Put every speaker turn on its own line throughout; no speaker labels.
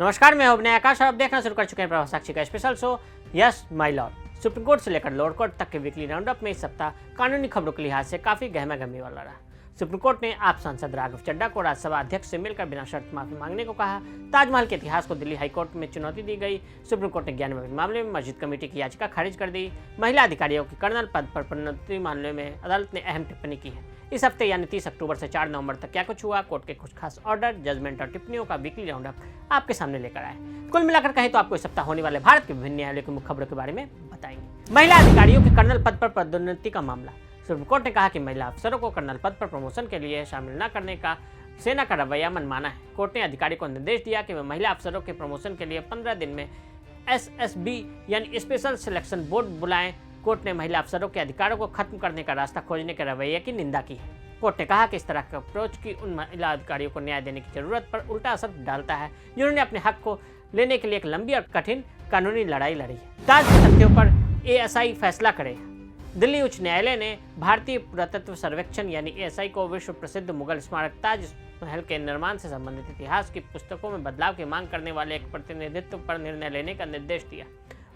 नमस्कार, मैं अभिनय आकाश और आप देखना शुरू कर चुके हैं प्रभात साक्षी का special show yes my Lord. Supreme court से लेकर लोअर कोर्ट तक के वीकली राउंडअप में इस सप्ताह कानूनी खबरों के लिहाज से काफी गहमा गहमी वाला रहा। सुप्रीम कोर्ट ने आप सांसद राघव चड्ढा को राज्यसभा अध्यक्ष से मिलकर बिना शर्त माफी मांगने को कहा। ताजमहल के इतिहास को दिल्ली हाईकोर्ट में चुनौती दी गई। सुप्रीम कोर्ट ने ज्ञान मामले में मस्जिद कमेटी की याचिका खारिज कर दी। महिला अधिकारियों की कर्नल पद पर प्रोन्नति मामले में अदालत ने अहम टिप्पणी की है। इस हफ्ते यानी 30 अक्टूबर से 4 नवंबर तक क्या कुछ हुआ, कोर्ट के कुछ खास ऑर्डर, जजमेंट और टिप्पणियों का वीकली राउंडअप आपके सामने लेकर आए। कुल मिलाकर कहें तो आपको इस सप्ताह होने वाले भारत के विभिन्न न्यायालयों की मुख्य खबरों के बारे में बताएंगे। महिला अधिकारियों के कर्नल पद पर पदोन्नति का मामला। सुप्रीम कोर्ट ने कहा कि महिला अफसरों को कर्नल पद पर प्रमोशन के लिए शामिल न करने का सेना का रवैया मनमाना है। कोर्ट ने अधिकारी को निर्देश दिया कि वे महिला अफसरों के प्रमोशन के लिए 15 दिन में SSB यानी स्पेशल सिलेक्शन बोर्ड बुलाएं। कोर्ट ने महिला अफसरों के अधिकारों को खत्म करने का रास्ता खोजने के रवैये की निंदा की है। कोर्ट ने कहा कि इस तरह का अप्रोच की उन महिला अधिकारियों को न्याय देने की जरूरत पर उल्टा असर डालता है जिन्होंने अपने हक को लेने के लिए एक लंबी और कठिन कानूनी लड़ाई लड़ी है। ताज के तथ्यों पर ASI फैसला करे। दिल्ली उच्च न्यायालय ने भारतीय पुरातत्व सर्वेक्षण यानी ASI को विश्व प्रसिद्ध मुगल स्मारक ताज महल के निर्माण से संबंधित इतिहास की पुस्तकों में बदलाव की मांग करने वाले एक प्रतिनिधित्व पर निर्णय लेने का निर्देश दिया।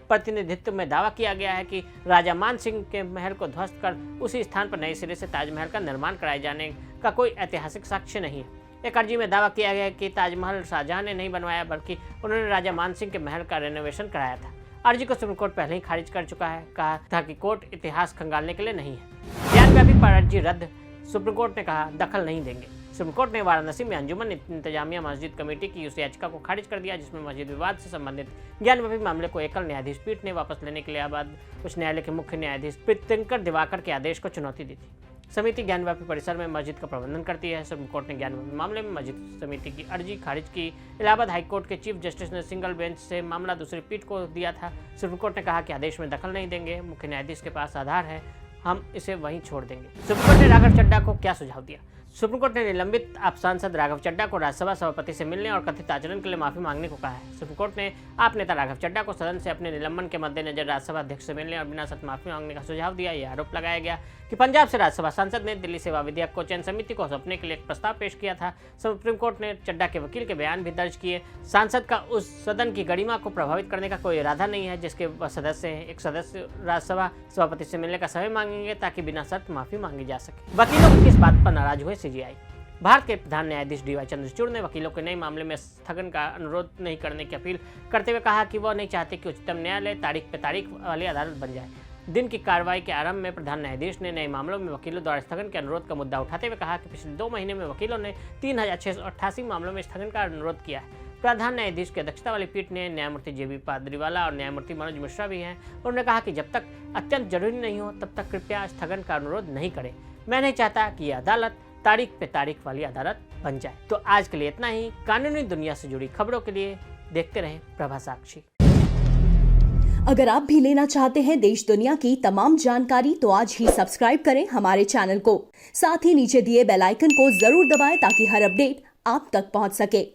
प्रतिनिधित्व में दावा किया गया है कि राजा मान सिंह के महल को ध्वस्त कर उसी स्थान पर नए सिरे से ताजमहल का निर्माण कराए जाने का कोई ऐतिहासिक साक्ष्य नहीं है। एक अर्जी में दावा किया गया है कि ताजमहल शाहजहां ने नहीं बनवाया बल्कि उन्होंने राजा मान सिंह के महल का रेनोवेशन कराया था। अर्जी को सुप्रीम कोर्ट पहले ही खारिज कर चुका है, कहा था कि कोर्ट इतिहास खंगालने के लिए नहीं है। ज्ञानव्यापी पर अर्जी रद्द। सुप्रीम कोर्ट ने कहा दखल नहीं देंगे। सुप्रीम कोर्ट ने वाराणसी में अंजुमन इंतजामिया मस्जिद कमेटी की उस याचिका को खारिज कर दिया जिसमें मस्जिद विवाद से संबंधित ज्ञानव्यापी मामले को एकल न्यायाधीश पीठ ने वापस लेने के लिए बाद उच्च न्यायालय के मुख्य न्यायाधीश प्रीतिंकर दिवाकर के आदेश को चुनौती दी थी। समिति ज्ञानव्यापी परिसर में मस्जिद का प्रबंधन करती है। सुप्रीम कोर्ट ने ज्ञानव्यापी मामले में मस्जिद समिति की अर्जी खारिज की। इलाहाबाद हाईकोर्ट के चीफ जस्टिस ने सिंगल बेंच से मामला दूसरी पीठ को दिया था। सुप्रीम कोर्ट ने कहा कि आदेश में दखल नहीं देंगे, मुख्य न्यायाधीश के पास आधार है, हम इसे वहीं छोड़ देंगे। सुप्रीम कोर्ट ने राघव चड्ढा को क्या सुझाव दिया। सुप्रीम कोर्ट ने निलंबित आप सांसद राघव चड्ढा को राज्यसभा सभापति से मिलने और कथित आचरण के लिए माफी मांगने को कहा है। सुप्रीम कोर्ट ने आप नेता राघव चड्ढा को सदन से अपने निलंबन के मद्देनजर राज्यसभा अध्यक्ष से मिलने और बिना शर्त माफी मांगने का सुझाव दिया। यह आरोप लगाया गया कि पंजाब से राज्यसभा सांसद ने दिल्ली सेवा विधेयक को चयन समिति को सौंपने के लिए एक प्रस्ताव पेश किया था। सुप्रीम कोर्ट ने चड्ढा के वकील के बयान भी दर्ज किए। सांसद का उस सदन की गरिमा को प्रभावित करने का कोई इरादा नहीं है जिसके सदस्य हैं। एक सदस्य राज्यसभा सभापति से मिलने का समय मांगेंगे ताकि बिना शर्त माफी मांगी जा सके। वकीलों किस बात पर नाराज हुए CGI। भारत के प्रधान न्यायाधीश DY चंद्रचूड़ ने वकीलों के नए मामले में स्थगन का अनुरोध नहीं करने की अपील करते हुए कहा कि वह नहीं चाहते कि उच्चतम न्यायालय तारीख पे तारीख वाली अदालत बन जाए। दिन की कार्रवाई के आरंभ में प्रधान न्यायाधीश ने नए मामलों में वकीलों द्वारा स्थगन के अनुरोध का मुद्दा उठाते हुए कहा कि पिछले 2 महीने में वकीलों ने 3688 मामलों में स्थगन का अनुरोध किया है। प्रधान न्यायाधीश की अध्यक्षता वाली पीठ ने न्यायमूर्ति JB पाद्रीवाला और न्यायमूर्ति मनोज मिश्रा भी हैं। उन्होंने कहा कि जब तक अत्यंत जरूरी नहीं हो तब तक कृपया स्थगन का अनुरोध नहीं करें। मैं नहीं चाहता कि यह अदालत तारीख पे तारीख वाली अदालत बन जाए। तो आज के लिए इतना ही। कानूनी दुनिया से जुड़ी खबरों के लिए देखते रहें प्रभात साक्षी।
अगर आप भी लेना चाहते हैं देश दुनिया की तमाम जानकारी तो आज ही सब्सक्राइब करें हमारे चैनल को। साथ ही नीचे दिए बेल आइकन को जरूर दबाएं ताकि हर अपडेट आप तक पहुंच सके।